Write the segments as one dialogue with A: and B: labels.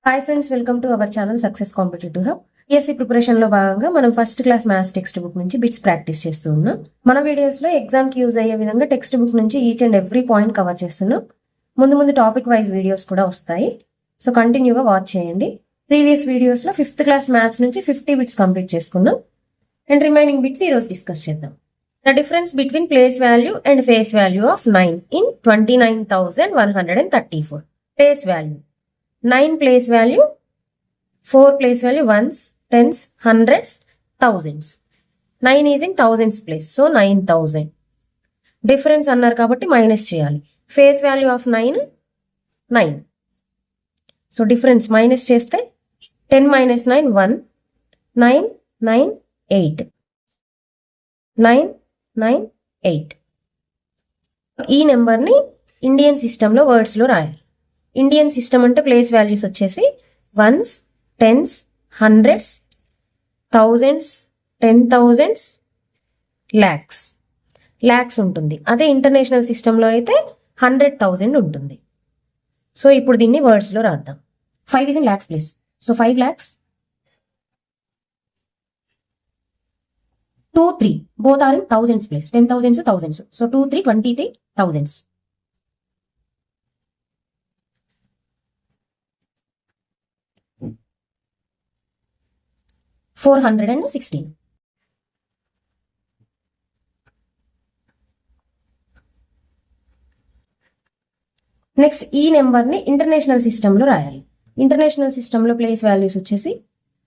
A: Hi friends, welcome to our channel success competitive hub. PSC preparation లో భాగంగా మనం first class maths text book నుంచి bits practice చేస్తూ ఉన్నాం. మన వీడియోస్ లో ఎగ్జామ్ కి యూజ్ అయ్యే విధంగా టెక్స్ట్ బుక్ నుంచి each and every point cover చేస్తున్నాం. ముందు టాపిక్ వైజ్ వీడియోస్ కూడా వస్తాయి, సో కంటిన్యూగా వాచ్ చేయండి. ప్రీవియస్ వీడియోస్ లో 5th క్లాస్ మ్యాథ్స్ నుంచి 50 బిట్స్ కంప్లీట్ చేసుకున్నాం అండ్ రిమైనింగ్ బిట్స్ ఈ రోజు డిస్కస్ చేద్దాం. The difference between place value and face value of 9 in 29,134. Place value 9 place value, 4 place value, ones, tens, hundreds, thousands. 9 is in thousands place, so 9,000. Difference అన్నారు కాబట్టి minus చేయాలి. Face value of 9. So difference minus చేస్తే 10 minus 9 1, 9 9 8, 9 9 8. ఈ నెంబర్ని Indian సిస్టంలో వర్డ్స్లో రాయాలి. Indian system అంటే ప్లేస్ వాల్యూస్ వచ్చేసి ones, tens, hundreds, thousands, 10,000s, lakhs ఉంటుంది. అదే ఇంటర్నేషనల్ సిస్టంలో అయితే 100,000 ఉంటుంది. సో ఇప్పుడు దీన్ని వర్డ్స్లో రాద్దాం. 5 is in lakhs place, so 5 lakhs. 2 3 both are in thousands place, 10,000s, thousands, so 2 3 23,000s. 416. Next ఈ నెంబర్ని ఇంటర్నేషనల్ సిస్టంలో రాయాలి. ఇంటర్నేషనల్ సిస్టంలో ప్లేస్ వాల్యూస్ వచ్చేసి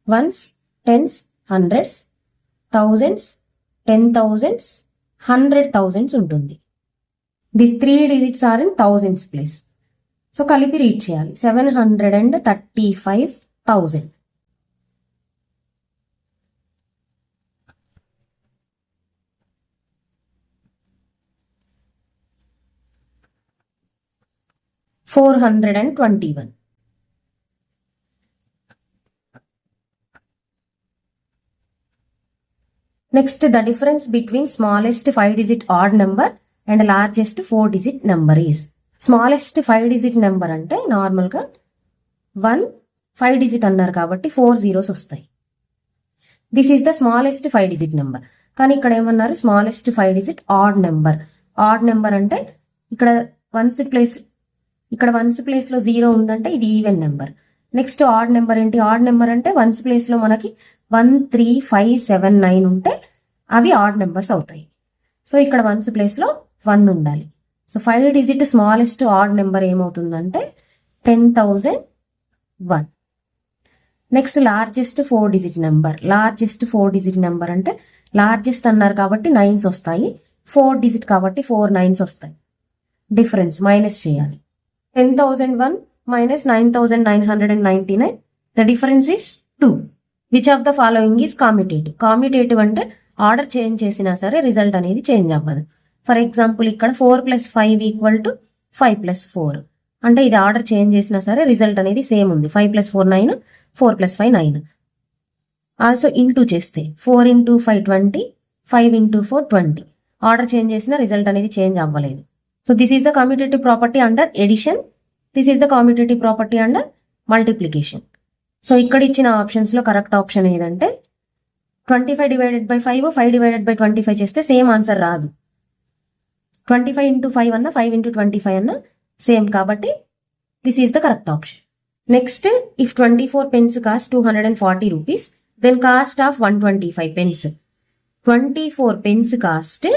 A: ones, tens, hundreds, thousands, 10,000s, 100,000s ఉంటుంది. This 3 digits are in thousands place, so కలిపి read చేయాలి. 735,000. 421. Next, the difference between smallest 5-digit odd number and largest 4-digit number is. Smallest 5-digit number అంటే నార్మల్గా 1 5-digit అన్నారు కాబట్టి 4 zeros వస్తాయి. This is the smallest 5-digit number. కానీ ఇక్కడ ఏమన్నారు, smallest 5-digit odd number. Odd number అంటే ఇక్కడ వన్స్ ప్లేస్లో 0 ఉందంటే ఇది even number. Next odd number ఏంటి, ఆడ్ నెంబర్ అంటే వన్స్ ప్లేస్లో మనకి 1 3 5 7 9 ఉంటే అవి ఆడ్ నెంబర్స్ అవుతాయి. సో ఇక్కడ వన్స్ ప్లేస్లో 1 ఉండాలి. So 5-digit smallest odd number ఏమవుతుందంటే 10,001. Next largest 4-digit number. Largest 4-digit number అంటే లార్జెస్ట్ అన్నారు కాబట్టి 9s వస్తాయి, 4-digit కాబట్టి 4 9s వస్తాయి. డిఫరెన్స్ మైనస్ చేయాలి. 10,001 minus 9,999. The difference is 2. Which of the following is commutative? Commutative అంటే ఆర్డర్ చేంజ్ చేసినా సరే రిజల్ట్ అనేది చేంజ్ అవ్వదు. ఫర్ ఎగ్జాంపుల్ ఇక్కడ 4 + 5 = 5 + 4 అంటే ఇది ఆర్డర్ చేంజ్ చేసినా సరే రిజల్ట్ అనేది సేమ్ ఉంది. 5 + 4 9, 4 + 5 9. ఆల్సో ఇంటూ చేస్తే 4 × 5 20, 5 × 4 20. ఆర్డర్ చేంజ్ చేసినా రిజల్ట్ అనేది చేంజ్ అవ్వలేదు. So this is the commutative property under addition. This is the commutative property under multiplication. So ఇక్కడ ఇచ్చిన ఆప్షన్స్లో కరెక్ట్ ఆప్షన్ ఏదంటే 25 divided by 5, 5 divided by 25 చేస్తే సేమ్ ఆన్సర్ రాదు. 25 × 5 అన్న 5 × 25 అన్న సేమ్, కాబట్టి this is the correct option. Next, if 24 pence cost 240 rupees, then cost of 125 pence. 24 pence cost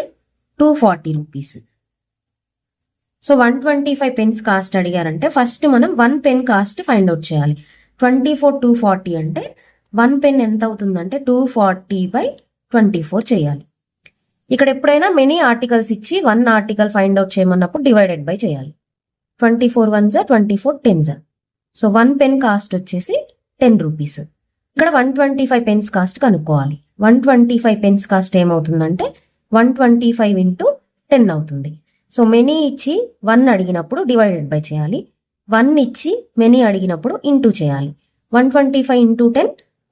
A: 240 rupees. So 125 pence cost అడిగారంటే ఫస్ట్ మనం 1 pen కాస్ట్ ఫైండ్ అవుట్ చేయాలి. 24 240 అంటే 1 pen ఎంత అవుతుందంటే 240/24 చేయాలి. ఇక్కడ ఎప్పుడైనా మెనీ ఆర్టికల్స్ ఇచ్చి 1 ఆర్టికల్ ఫైండ్ అవుట్ చేయమన్నప్పుడు డివైడెడ్ బై చేయాలి. 24 1s 24 10s. So 1 pen cost వచ్చేసి 10 rupees. ఇక్కడ 125 pence కాస్ట్ కనుక్కోవాలి. 125 pence కాస్ట్ ఏమవుతుందంటే 125 × 10 అవుతుంది. సో మెనీ ఇచ్చి 1 అడిగినప్పుడు డివైడెడ్ బై చేయాలి, 1 ఇచ్చి మెనీ అడిగినప్పుడు ఇంటూ చేయాలి. 125 × 10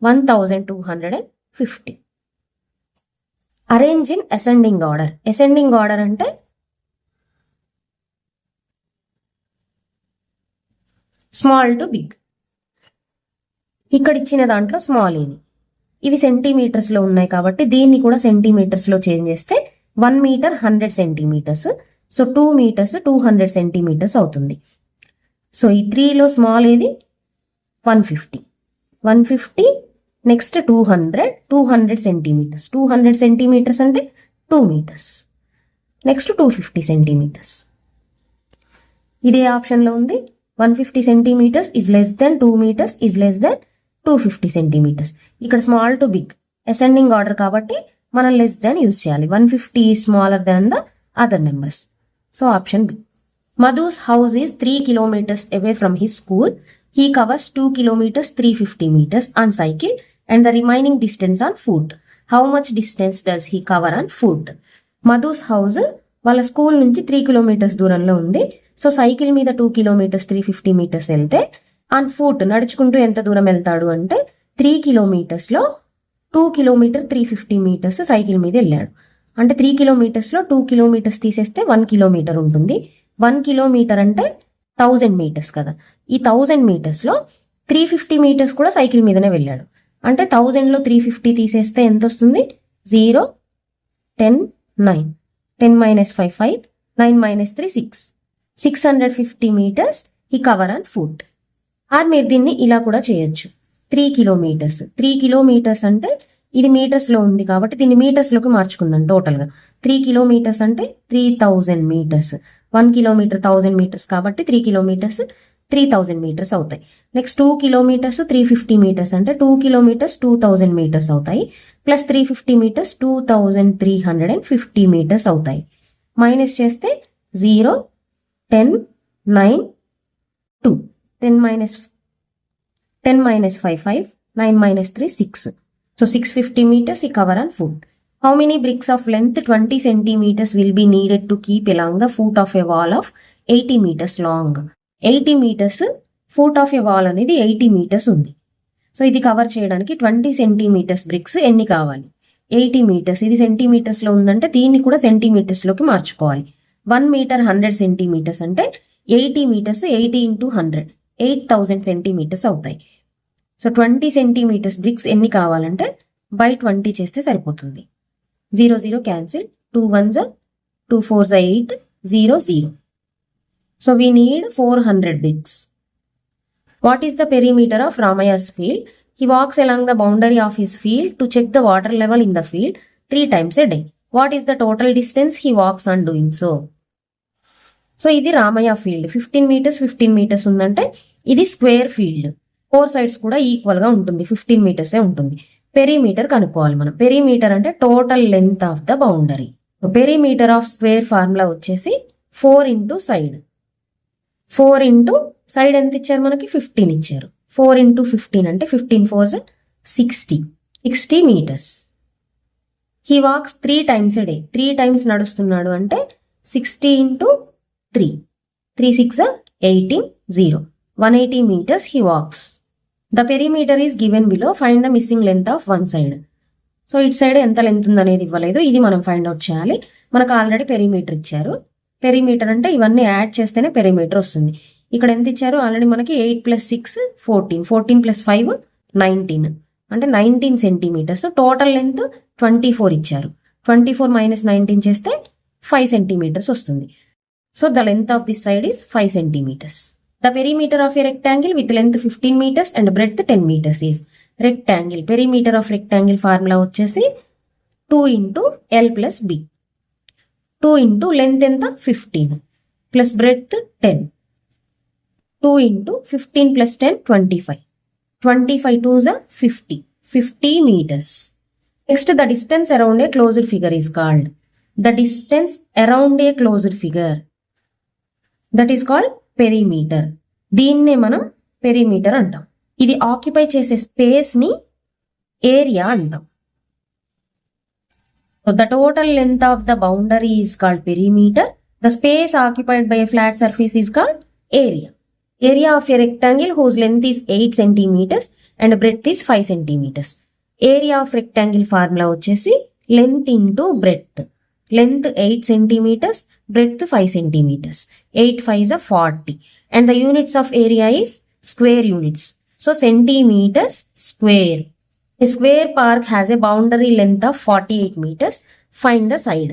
A: 1250. Arrange in ascending order. Ascending order అంటే స్మాల్ టు బిగ్. ఇక్కడ ఇచ్చిన దాంట్లో స్మాల్ ఇది, ఇవి సెంటీమీటర్స్ లో ఉన్నాయి కాబట్టి దీన్ని కూడా సెంటీమీటర్స్ లో చేంజ్ చేస్తే 1 metre 100 centimetres. So 2 metres 200 centimetres అవుతుంది. సో ఈ 3లో స్మాల్ ఏది 150 నెక్స్ట్ 200 సెంటీమీటర్స్. 200 సెంటీమీటర్స్ అంటే 2 మీటర్స్. Next 250 centimetres. ఇదే ఆప్షన్లో ఉంది. 150 centimetres is less than 2 metres is less than 250 centimetres. ఇక్కడ small to big ascending order కాబట్టి మనం లెస్ దెన్ యూజ్ చేయాలి. 150 is smaller than the other numbers. So option B. Madhu's house is 3 kilometers away from his school. He covers 2 kilometers 350 meters on cycle and the remaining distance on foot. How much distance does he cover on foot? Madhu's house వాళ్ళ school నుంచి 3 kilometres దూరంలో ఉంది. So cycle మీద 2 kilometres 350 metres వెళ్తే on foot నడుచుకుంటూ ఎంత దూరం వెళ్తాడు అంటే 3 కిలోమీటర్స్ లో 2 కిలోమీటర్ 350 మీటర్స్ సైకిల్ మీద వెళ్ళాడు. అంటే 3 కిలోమీటర్స్ లో 2 కిలోమీటర్స్ తీసేస్తే 1 కిలోమీటర్ ఉంటుంది. 1 కిలోమీటర్ అంటే 1000 మీటర్స్ కదా. ఈ 1000 మీటర్స్ లో 350 మీటర్స్ కూడా సైకిల్ మీదనే వెళ్ళాడు. అంటే 1000 లో 350 తీసేస్తే ఎంత వస్తుంది? 0, 10, 9, 10 minus 5, 5, 9 minus 3, 6. 650 మీటర్స్ ఈ కవర్ ఆన్ ఫుట్. ఆర్ మీరు దీన్ని ఇలా కూడా చేయొచ్చు. 3 కిలోమీటర్స్ 3 కిలోమీటర్స్ అంటే ఇది మీటర్స్ లో ఉంది కాబట్టి దీన్ని మీటర్స్ లోకి మార్చుకుందాం. టోటల్ గా 3 కిలోమీటర్స్ అంటే 3000 మీటర్స్. 1 కిలోమీటర్ 1000 మీటర్స్ కాబట్టి 3 కిలోమీటర్స్ 3000 మీటర్స్ అవుతాయి. నెక్స్ట్ 2 కిలోమీటర్స్ 350 మీటర్స్ అంటే 2 కిలోమీటర్స్ 2000 మీటర్స్ అవుతాయి. ప్లస్ 350 మీటర్స్ 2350 మీటర్స్ అవుతాయి. మైనస్ చేస్తే 0, 10, 9, 2. 10 minus 5, 5, 9 minus 3, 6. So 650 meters he cover on foot. How many bricks of length 20 centimeters will be needed to keep along the foot of a wall of 80 meters long? 80 meters foot of a wall అనేది 80 meters ఉంది. So ఇది cover చేయడానికి 20 centimetres bricks ఎన్ని కావాలి? 80 metres. ఇది centimetres లో ఉందంటే దీన్ని కూడా సెంటీమీటర్స్ లోకి మార్చుకోవాలి. 1 మీటర్ 100 సెంటీమీటర్స్ అంటే 80 మీటర్స్ 80 into 100 8000 సెంటీమీటర్స్ అవుతాయి. సో 20 సెంటీమీటర్స్ బ్రిక్స్ ఎన్ని కావాలంటే బై 20 చేస్తే సరిపోతుంది. 0, 0 cancel. 2 1s 2 4s 8 0 0. So we need 400 bricks. What is the perimeter of Ramaya's field? He walks along the boundary of his field to check the water level in the field 3 times a day. What is the total distance he walks on doing so? So ఇది Ramayya field 15 metres 15 metres ఉందంటే ఇది square field. 4 sides కూడా equal గా ఉంటుంది. 15 మీటర్సే ఉంటుంది. Perimeter కనుక్కోవాలి మనం. Perimeter అంటే total length of the boundary. Perimeter of square formula వచ్చేసి 4 ఇంటూ సైడ్. 4 ఇంటూ సైడ్ ఎంత ఇచ్చారు మనకి? 15 ఇచ్చారు. 4 ఇంటూ 15 అంటే 15 4s 60 metres. He walks 3 times a day. 3 times నడుస్తున్నాడు అంటే 60 into 3 3 6 18 0 180 meters he walks. The perimeter is given below. Find the missing length of one side. So ఇటు side ఎంత length ఉంది అనేది ఇవ్వలేదు. ఇది మనం ఫైండ్ అవుట్ చేయాలి. మనకు ఆల్రెడీ పెరిమీటర్ ఇచ్చారు. పెరిమీటర్ అంటే ఇవన్నీ యాడ్ చేస్తేనే పెరిమీటర్ వస్తుంది. ఇక్కడ ఎంత ఇచ్చారు? ఆల్రెడీ మనకి 8 + 6 14 14 + 5 19 అంటే 19 సెంటీమీటర్స్. టోటల్ లెంత్ 24 ఇచ్చారు. 24 - 19 చేస్తే 5 సెంటీమీటర్స్ వస్తుంది. So the length of this side is 5 centimeters. The perimeter of a rectangle with length 15 meters and breadth 10 meters is rectangle. Perimeter of rectangle formula వచ్చేసి 2 into L plus B. 2 into length ఎంత 15 plus breadth 10. 2 into 15 plus 10 25. 25 2s are 50 meters. Next the distance around a closed figure is called. The distance around a closed figure that is called perimeter. దీన్నే మనం perimeter అంటాం. ఇది occupy చేసే space ని area అంటాం. The total length of the boundary is called perimeter. The space occupied by a flat surface is called area. Area of a rectangle whose length is 8 centimetres and breadth is 5 centimetres. Area of rectangle formula వచ్చేసి length into breadth. Length 8 centimeters, breadth 5 centimeters. 8 5s are 40. And the units of area is square units. So centimeters square. A square park has a boundary length of 48 meters. Find the side.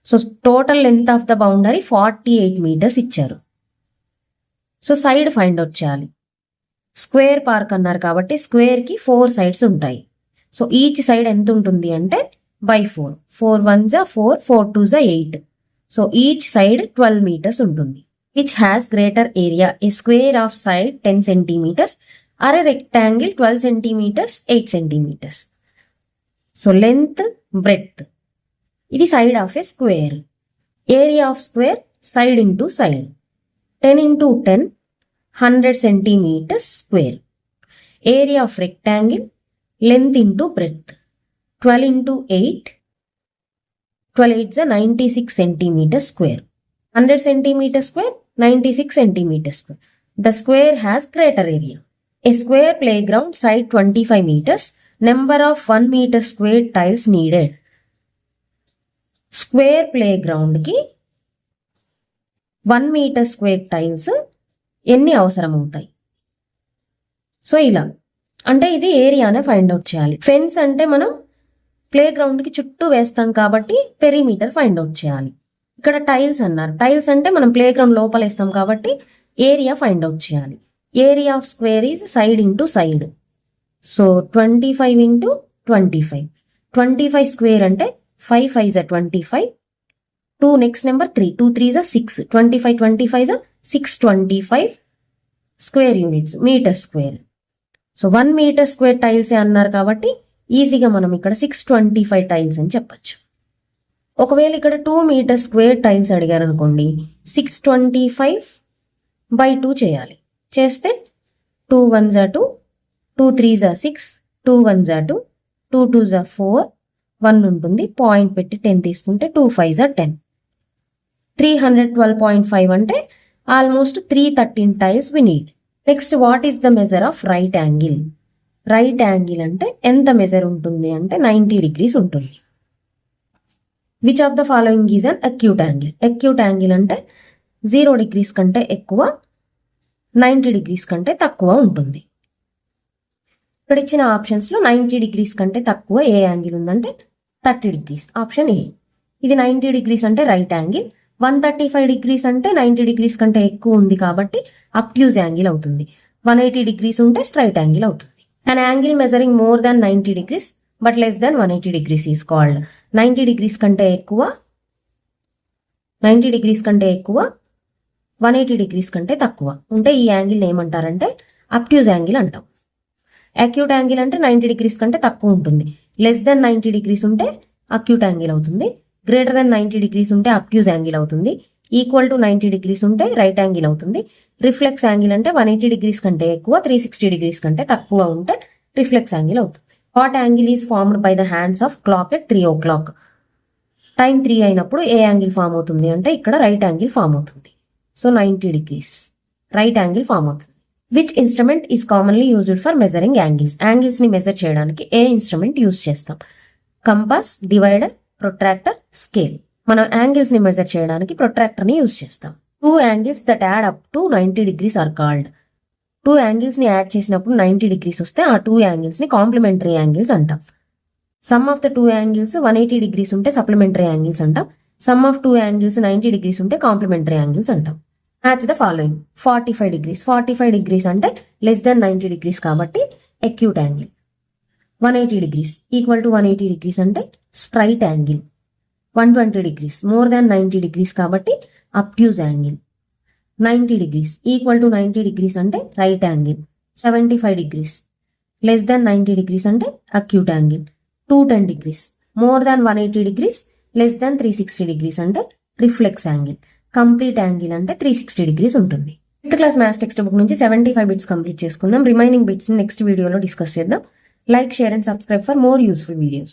A: So total length of the boundary 48 meters ఇచ్చారు. So side find out చేయాలి. Square park అన్నారు కాబట్టి స్క్వేర్కి 4 sides ఉంటాయి. So each side ఎంత ఉంటుంది అంటే by 4. 4 1s are 4, 4 2s are 8. So each side 12 meters ఉంటుంది. Which has greater area, a square of side 10 centimeters or a rectangle 12 centimeters, 8 centimeters. So length, breadth. ఇది side of a square. Area of square, side into side. 10 into 10, 100 centimeters square. Area of rectangle, length into breadth. 12 into 8, 12 8s are 96 centimeters square. 100 centimeters square, 96 centimeters square. The square has greater area. A square playground side 25 meters. Number of 1 meter square tiles needed. Square playground ki 1 meter square tiles ఎన్ని అవసరం అవుతాయి. So ఇలా అంటే ఇది ఏరియానే find out చేయాలి. Fence అంటే మనం play గ్రౌండ్కి చుట్టూ వేస్తాం కాబట్టి పెరిమీటర్ ఫైండ్ అవుట్ చేయాలి. ఇక్కడ టైల్స్ అన్నారు. టైల్స్ అంటే మనం ప్లే గ్రౌండ్ లోపల వేస్తాం కాబట్టి ఏరియా ఫైండ్ అవుట్ చేయాలి. Area of square is side into side. So 25 into 25. 25 square అంటే 5 5s are 25. 2 next number 3. 2 3s are 6. 25 25s are 625 square units metre square. So 1 metre square tiles అన్నారు కాబట్టి ఈజీగా మనం ఇక్కడ 625 టైల్స్ అని చెప్పచ్చు. ఒకవేళ ఇక్కడ 2 మీటర్ స్క్వేర్ టైల్స్ అడిగారు అనుకోండి, 625/2 చేయాలి. చేస్తే 2 1s are 2, 2 3s are 6, 2 1s are 2, 2 2s are 4, 1 ఉంటుంది. పాయింట్ పెట్టి 10 తీసుకుంటే 2 5s are 10. 312.5 అంటే almost 313 tiles we need. Next what is the measure of right angle? Right angle అంటే ఎంత మెజర్ ఉంటుంది అంటే 90 degrees ఉంటుంది. Which of the following is an acute angle? Acute angle అంటే 0 degrees కంటే ఎక్కువ, 90 degrees కంటే తక్కువ ఉంటుంది. ఇక్కడ ఇచ్చిన ఆప్షన్స్ లో 90 degrees కంటే తక్కువ ఏ యాంగిల్ ఉందంటే 30 degrees. Option A. ఇది 90 degrees అంటే రైట్ యాంగిల్. 135 degrees అంటే 90 degrees కంటే ఎక్కువ ఉంది కాబట్టి అబ్ట్యూజ్ యాంగిల్ అవుతుంది. 180 degrees ఉంటే స్ట్రైట్ యాంగిల్ అవుతుంది. An angle measuring more than 90 degrees but less than 180 degrees is called. 90 degrees కంటే ఎక్కువ, 90 degrees కంటే ఎక్కువ, 180 degrees కంటే తక్కువ ఉంటే ఈ యాంగిల్ ఏమంటారంటే అబ్ట్యూజ్ యాంగిల్ అంటాం. అక్యూట్ యాంగిల్ అంటే 90 degrees కంటే తక్కువ ఉంటుంది. లెస్ దెన్ 90 degrees ఉంటే అక్యూట్ యాంగిల్ అవుతుంది. గ్రేటర్ దెన్ 90 degrees ఉంటే అబ్ట్యూజ్ యాంగిల్ అవుతుంది. ఈక్వల్ టు 90 degrees ఉంటే రైట్ యాంగిల్ అవుతుంది. రిఫ్లెక్స్ యాంగిల్ అంటే 180 degrees కంటే ఎక్కువ, 360 degrees కంటే తక్కువ ఉంటే రిఫ్లెక్స్ యాంగిల్ అవుతుంది. What angle is formed by the hands of clock at 3 o'clock? Time 3 అయినప్పుడు ఏ యాంగిల్ ఫామ్ అవుతుంది అంటే ఇక్కడ రైట్ యాంగిల్ ఫామ్ అవుతుంది. So 90 degrees right angle form అవుతుంది. Which instrument is commonly used for measuring angles? Angles ని measure చేయడానికి ఏ ఇన్స్ట్రుమెంట్ యూజ్ చేస్తాం? Compass, divider, protractor, scale. మనం యాంగిల్స్ ని మెజర్ చేయడానికి ప్రొట్రాక్టర్ ని యూజ్ చేస్తాం. 2 angles that add up to 90 degrees are called. 2 angles ని యాడ్ చేసినప్పుడు 90 degrees వస్తే ఆ 2 angles ని కాంప్లిమెంటరీ యాంగిల్స్ అంటాం. Some of the 2 angles 180 degrees ఉంటే సప్లిమెంటరీ యాంగిల్స్ అంటాం. సమ్ ఆఫ్ 2 angles 90 degrees ఉంటే కాంప్లిమెంటరీ యాంగిల్స్ అంటాం. Match the following. 45 degrees. 45 degrees అంటే లెస్ దెన్ 90 degrees కాబట్టి acute angle. 180 degrees equal to 180 degrees అంటే straight angle. 120 degrees more than 90 degrees కాబట్టి అబ్ట్యూజ్ angle. 90 degrees equal to 90 degrees అంటే right angle. 75 degrees less than 90 degrees అంటే acute angle. 210 degrees more than 180 degrees less than 360 degrees అంటే reflex angle. Complete angle అంటే 360 degrees ఉంటుంది. 5th class maths text book నుంచి 75 bits complete చేసుకున్నాం. Remaining bits next వీడియోలో discuss చేద్దాం. Like, share and subscribe for more useful videos.